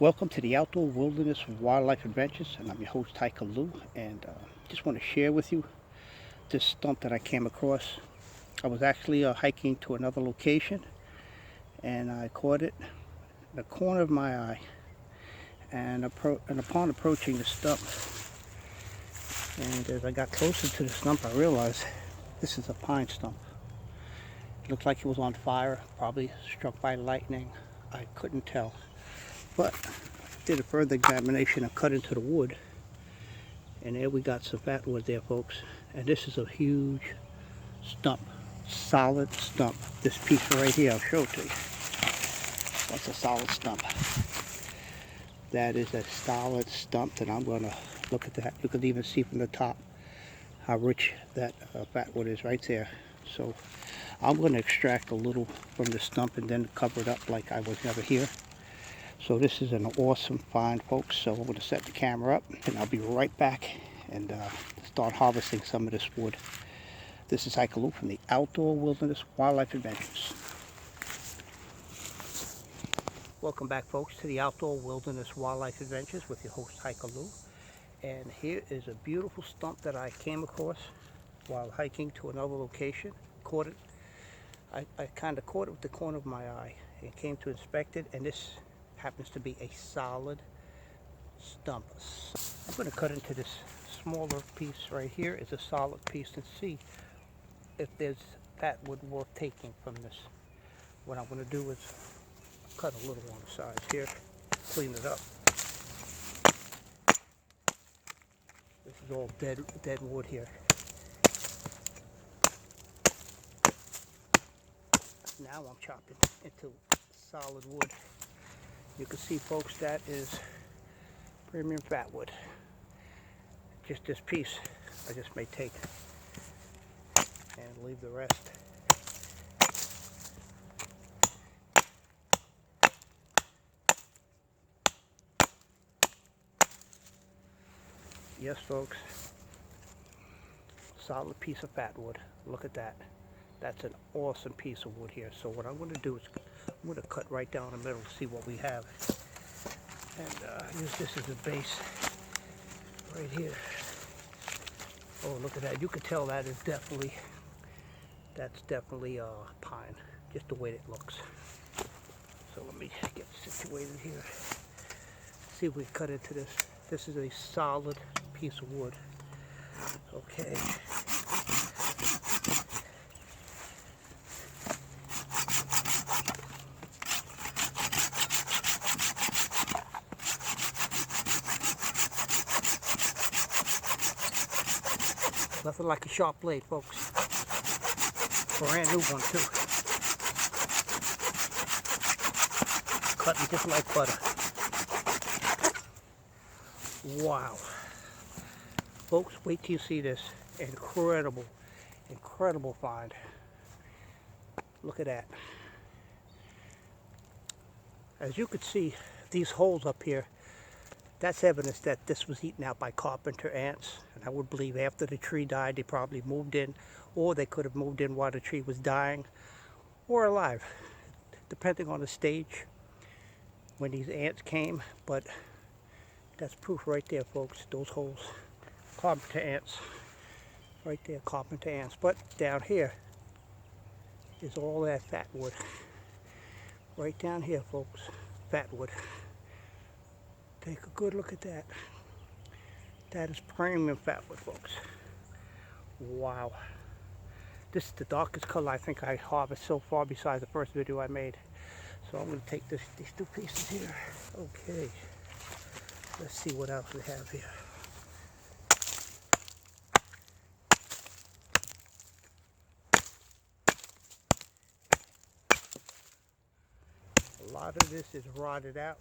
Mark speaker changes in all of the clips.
Speaker 1: Welcome to the Outdoor Wilderness Wildlife Adventures, and I'm your host, Hiker Lou, and just want to share with you this stump that I came across. I was actually hiking to another location, and I caught it in the corner of my eye, and upon approaching the stump, and as I got closer to the stump, I realized this is a pine stump. It looked like it was on fire, probably struck by lightning. I couldn't tell, but did a further examination and cut into the wood, and there we got some fatwood there, folks. And this is a huge stump, solid stump. This piece right here, I'll show it to you. That's a solid stump. That is a solid stump, and I'm going to look at that. You can even see from the top how rich that fatwood is right there. So I'm going to extract a little from the stump and then cover it up like I was never here. So this is an awesome find, folks. So I'm going to set the camera up, and I'll be right back and start harvesting some of this wood. This is Hiker Lou from the Outdoor Wilderness Wildlife Adventures. Welcome back, folks, to the Outdoor Wilderness Wildlife Adventures with your host, Hiker Lou. And here is a beautiful stump that I came across while hiking to another location. Caught it. I kind of caught it with the corner of my eye and came to inspect it, and this happens to be a solid stump. I'm going to cut into this smaller piece right here. It's a solid piece and see if there's fatwood worth taking from this. What I'm going to do is cut a little on the sides here, clean it up. This is all dead wood here. Now I'm chopping into solid wood. You can see, folks, that is premium fatwood. Just this piece I just may take and leave the rest. Yes, folks, solid piece of fatwood. Look at that. That's an awesome piece of wood here. So what I'm going to do is I'm going to cut right down the middle to see what we have, and use this as a base right here. Oh, look at that. You can tell that is definitely, that's definitely pine, just the way it looks. So let me get situated here. See if we cut into this. This is a solid piece of wood. Okay. Nothing like a sharp blade, folks. Brand new one, too. Cutting just like butter. Wow. Folks, wait till you see this. Incredible, incredible find. Look at that. As you could see, these holes up here, that's evidence that this was eaten out by carpenter ants. And I would believe after the tree died, they probably moved in, or they could have moved in while the tree was dying, or alive, depending on the stage when these ants came. But that's proof right there, folks, those holes. Carpenter ants, right there, carpenter ants. But down here is all that fatwood. Right down here, folks, fatwood. Take a good look at that. That is premium fatwood, folks. Wow. This is the darkest color I think I harvested so far besides the first video I made. So I'm going to take these two pieces here. Okay. Let's see what else we have here. A lot of this is rotted out.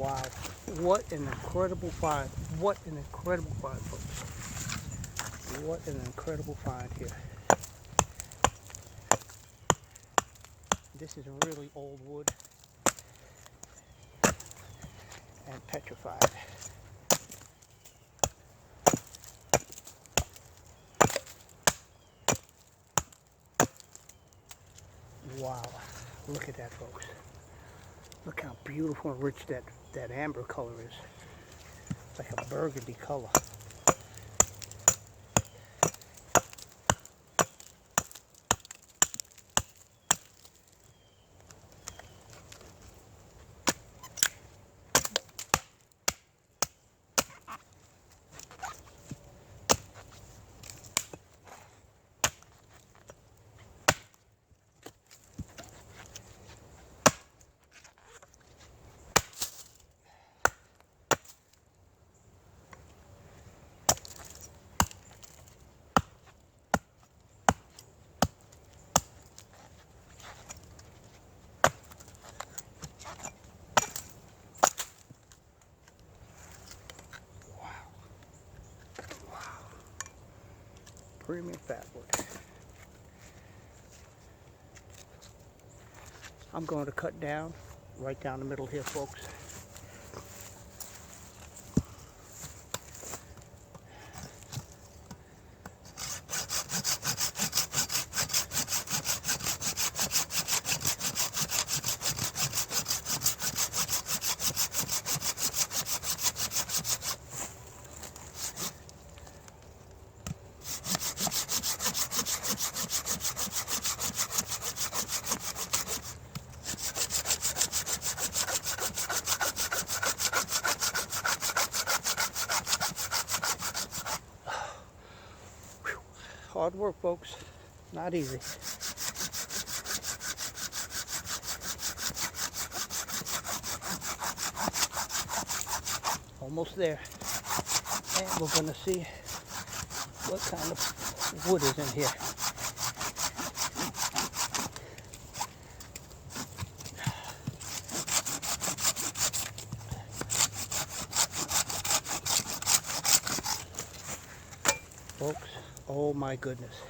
Speaker 1: Wow, what an incredible find. What an incredible find, folks. What an incredible find here. This is really old wood and petrified. Wow, look at that, folks. Look how beautiful and rich that amber color is. It's like a burgundy color. Premium fatwood. I'm going to cut down, right down the middle here, folks. Hard work, folks. Not easy. Almost there. And we're gonna see what kind of wood is in here. Folks, oh my goodness.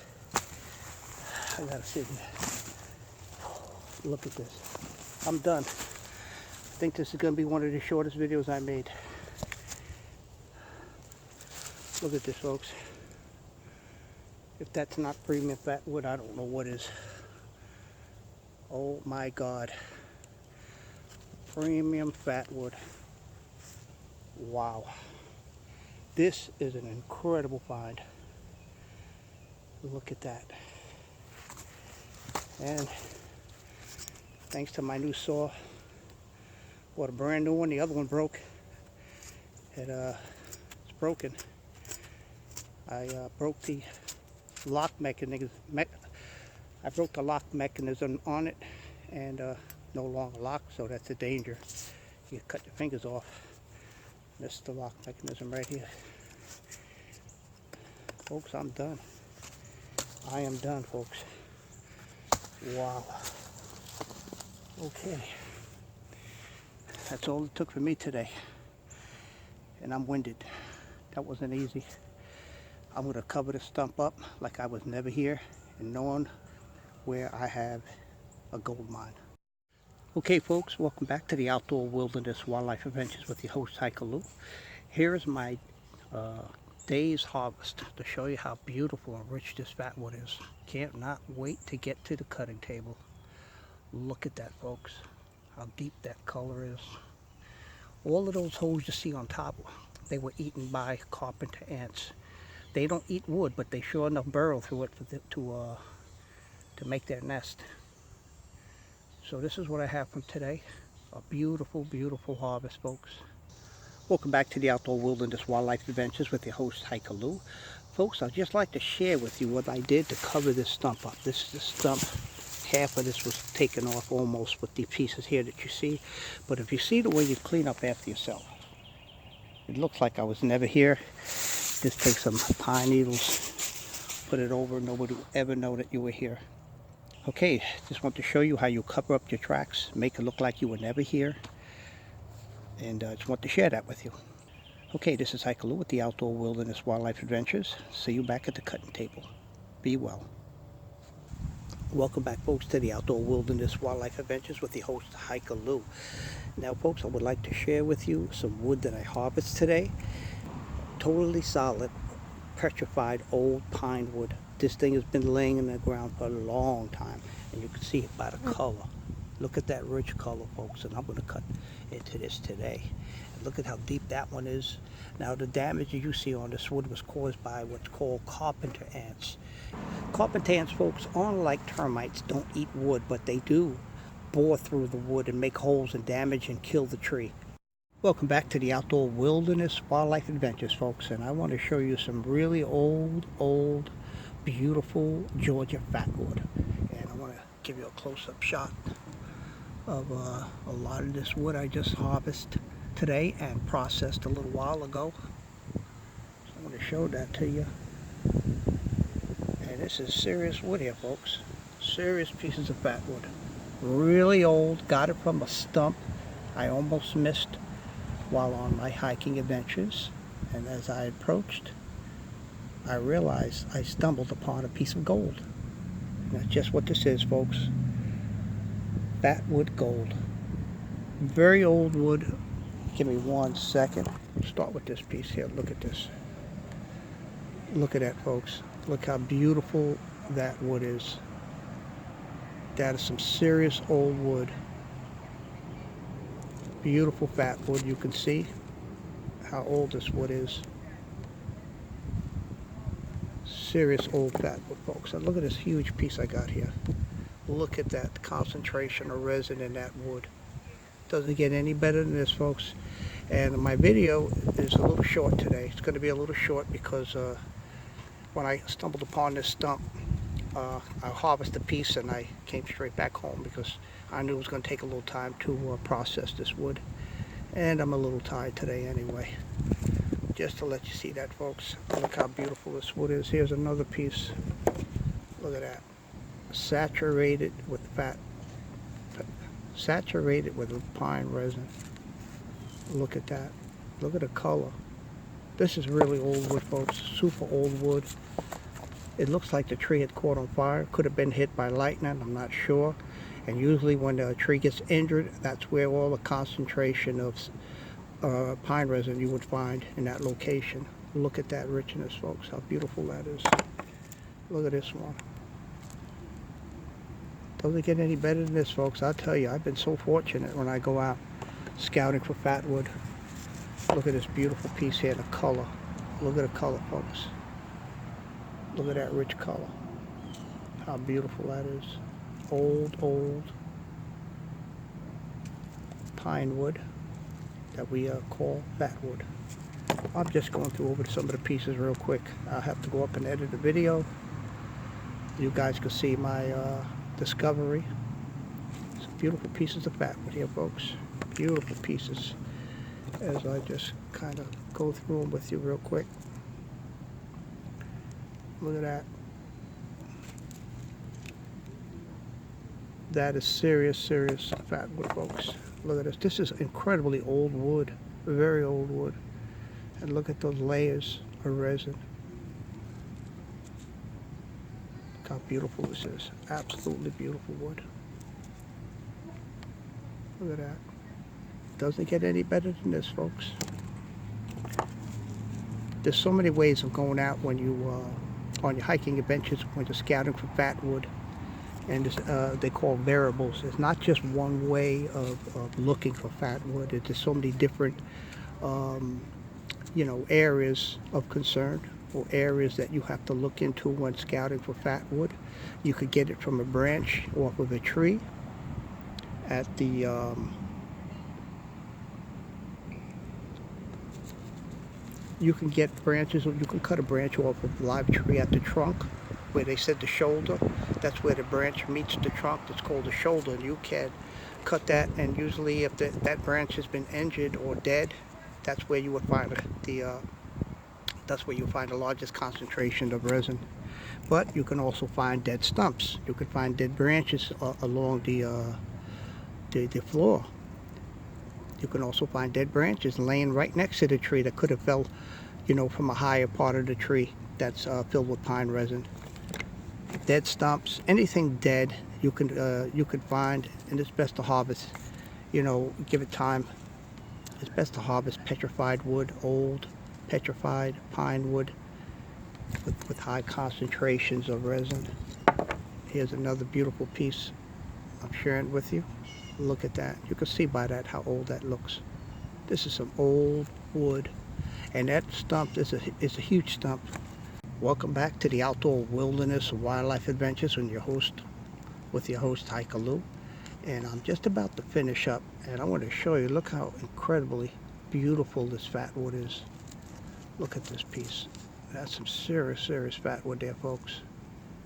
Speaker 1: I gotta sit here. Look at this. I'm done. I think this is gonna be one of the shortest videos I made. Look at this, folks. If that's not premium fatwood, I don't know what is. Oh my God. Premium fatwood. Wow. This is an incredible find. Look at that. And thanks to my new saw, bought a brand new one. The other one broke. It's broken. I broke the lock mechanism. I broke the lock mechanism on it, and no longer locked, so that's a danger. You cut your fingers off. This is the lock mechanism right here. Folks, I'm done. I am done, folks. Wow. Okay. That's all it took for me today. And I'm winded. That wasn't easy. I'm going to cover the stump up like I was never here and knowing where I have a gold mine. Okay, folks, welcome back to the Outdoor Wilderness Wildlife Adventures with your host, Hiker Lou. Here's my day's harvest to show you how beautiful and rich this fatwood is. Can't not wait to get to the cutting table. Look at that, folks. How deep that color is. All of those holes you see on top, they were eaten by carpenter ants. They don't eat wood, but they sure enough burrow through it to make their nest. So this is what I have from today. A beautiful, beautiful harvest, folks. Welcome back to the Outdoor Wilderness Wildlife Adventures with your host, Hiker Lou. Folks, I'd just like to share with you what I did to cover this stump up. This is the stump. Half of this was taken off almost with the pieces here that you see. But if you see the way you clean up after yourself, it looks like I was never here. Just take some pine needles, put it over, nobody will ever know that you were here. Okay, just want to show you how you cover up your tracks, make it look like you were never here. and I just want to share that with you. Okay, this is Hiker Lou with the Outdoor Wilderness Wildlife Adventures. See you back at the cutting table. Be well. Welcome back, folks, to the Outdoor Wilderness Wildlife Adventures with the host, Hiker Lou. Now, folks, I would like to share with you some wood that I harvested today. Totally solid, petrified old pine wood. This thing has been laying in the ground for a long time, and you can see it by the color. Look at that rich color, folks, and I'm going to cut into this today. And look at how deep that one is. Now, the damage you see on this wood was caused by what's called carpenter ants. Carpenter ants, folks, aren't like termites, don't eat wood, but they do bore through the wood and make holes and damage and kill the tree. Welcome back to the Outdoor Wilderness Wildlife Adventures, folks, and I want to show you some really old, beautiful Georgia fatwood. And I want to give you a close-up shot of a lot of this wood I just harvested today and processed a little while ago. So I'm going to show that to you. And this is serious wood here, folks. Serious pieces of fatwood. Really old. Got it from a stump I almost missed while on my hiking adventures, and as I approached, I realized I stumbled upon a piece of gold. And that's just what this is, folks. Fatwood gold. Very old wood. Give me 1 second. Let's start with this piece here. Look at this. Look at that, folks. Look how beautiful that wood is. That is some serious old wood. Beautiful fatwood. You can see how old this wood is. Serious old fatwood, folks. And look at this huge piece I got here. Look at that concentration of resin in that wood. Doesn't get any better than this, folks. And my video is a little short today. It's going to be a little short because when I stumbled upon this stump, I harvested a piece and I came straight back home because I knew it was going to take a little time to process this wood. And I'm a little tired today anyway. Just to let you see that, folks. Look how beautiful this wood is. Here's another piece. Look at that. Saturated with saturated with pine resin. Look at that. Look at the color. This is really old wood, folks. Super old wood. It looks like the tree had caught on fire. Could have been hit by lightning, I'm not sure. And usually when the tree gets injured, that's where all the concentration of pine resin you would find in that location. Look at that richness, folks, how beautiful that is. Look at this one. Doesn't get any better than this, folks. I'll tell you, I've been so fortunate when I go out scouting for fatwood. Look at this beautiful piece here, the color. Look at the color, folks. Look at that rich color. How beautiful that is. Old pine wood that we call fatwood. I'm just going through over some of the pieces real quick. I'll have to go up and edit the video. You guys can see my discovery. Some beautiful pieces of fatwood here, folks. Beautiful pieces. As I just kind of go through them with you real quick. Look at that. That is serious fatwood, folks. Look at this. This is incredibly old wood. Very old wood. And look at those layers of resin. Look how beautiful this is. Absolutely beautiful wood. Look at that. Doesn't get any better than this, folks. There's so many ways of going out when you on your hiking adventures, when you're scouting for fatwood, and they call variables. It's not just one way of looking for fatwood. There's so many different areas of concern or areas that you have to look into when scouting for fatwood. You could get it from a branch off of a tree at the you can get branches, or you can cut a branch off of a live tree at the trunk, where they said the shoulder. That's where the branch meets the trunk. It's called the shoulder. And you can cut that, and usually if that branch has been injured or dead, that's where you would find that's where you find the largest concentration of resin. But you can also find dead stumps. You can find dead branches along the floor. You can also find dead branches laying right next to the tree that could have fell, you know, from a higher part of the tree that's filled with pine resin. Dead stumps, anything dead you could find, and it's best to harvest. You know, give it time. It's best to harvest petrified wood, old petrified pine wood with high concentrations of resin. Here's another beautiful piece I'm sharing with you. Look at that. You can see by that how old that looks. This is some old wood, and that stump is a huge stump. Welcome back to the Outdoor Wilderness Wildlife Adventures with your host Hiker Lou. And I'm just about to finish up, and I want to show you, look how incredibly beautiful this fatwood is. Look at this piece. That's some serious fatwood there, folks.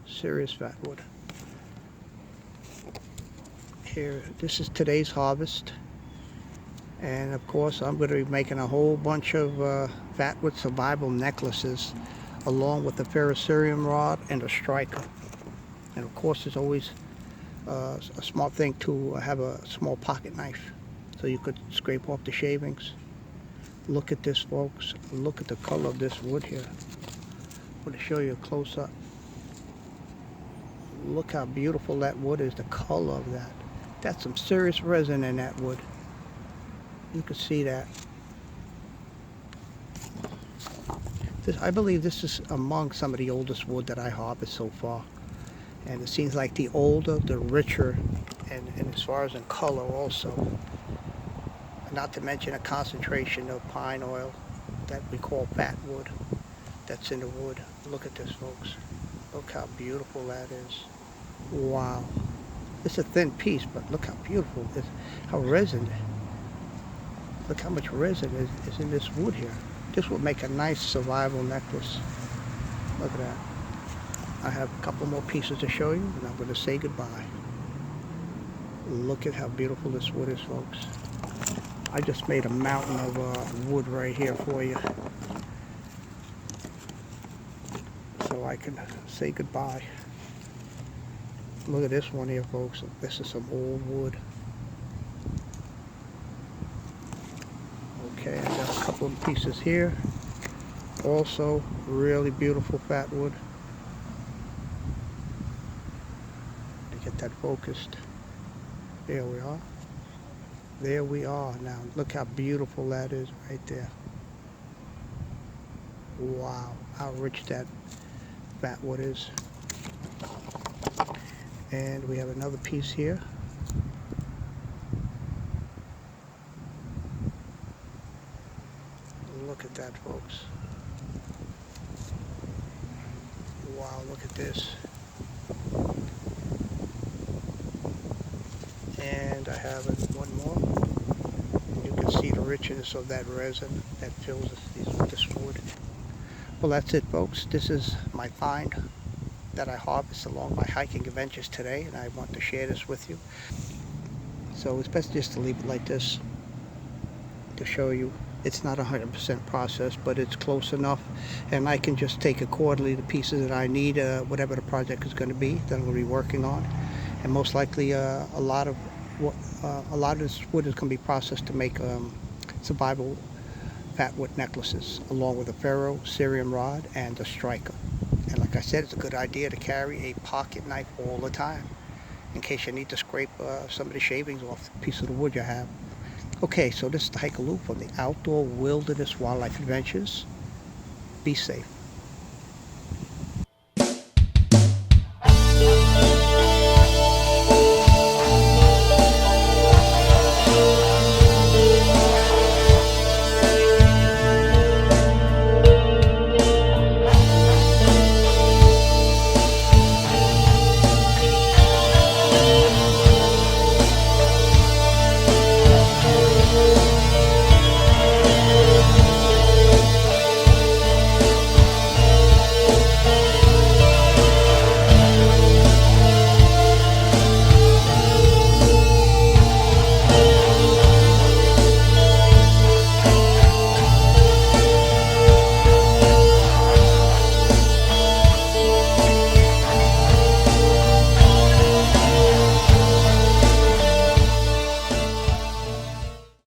Speaker 1: Serious fatwood. Here, this is today's harvest. And of course, I'm going to be making a whole bunch of fatwood survival necklaces, along with the ferrocerium rod and a striker. And of course, it's always a smart thing to have a small pocket knife so you could scrape off the shavings. Look at this, folks. Look at the color of this wood here. I'm going to show you a close-up. Look how beautiful that wood is, the color of that. That's some serious resin in that wood. You can see that. I believe this is among some of the oldest wood that I harvest so far. And it seems like the older, the richer, and as far as in color also. Not to mention a concentration of pine oil that we call fatwood that's in the wood. Look at this, folks. Look how beautiful that is. Wow. It's a thin piece, but look how beautiful it is. How resin. Look how much resin is in this wood here. This would make a nice survival necklace. Look at that. I have a couple more pieces to show you, and I'm going to say goodbye. Look at how beautiful this wood is, folks. I just made a mountain of wood right here for you, so I can say goodbye. Look at this one here, folks. This is some old wood. Okay, I got a couple of pieces here. Also, really beautiful fatwood. Get that focused. There we are. There we are. Now look how beautiful that is right there. Wow, how rich that fatwood is. And we have another piece here. Look at that, folks. Wow, look at this. And I have one more. You can see the richness of that resin that fills this wood. Well, that's it, folks. This is my find that I harvest along my hiking adventures today, and I want to share this with you. So it's best just to leave it like this to show you. It's not 100% processed, but it's close enough, and I can just take accordingly the pieces that I need, whatever the project is going to be that I'm going to be working on. And most likely a lot of this wood is going to be processed to make survival fatwood necklaces, along with a ferrocerium rod and a striker. And like I said, it's a good idea to carry a pocket knife all the time in case you need to scrape some of the shavings off the piece of the wood you have. Okay, so this is the Hiker Lou from the Outdoor Wilderness Wildlife Adventures. Be safe.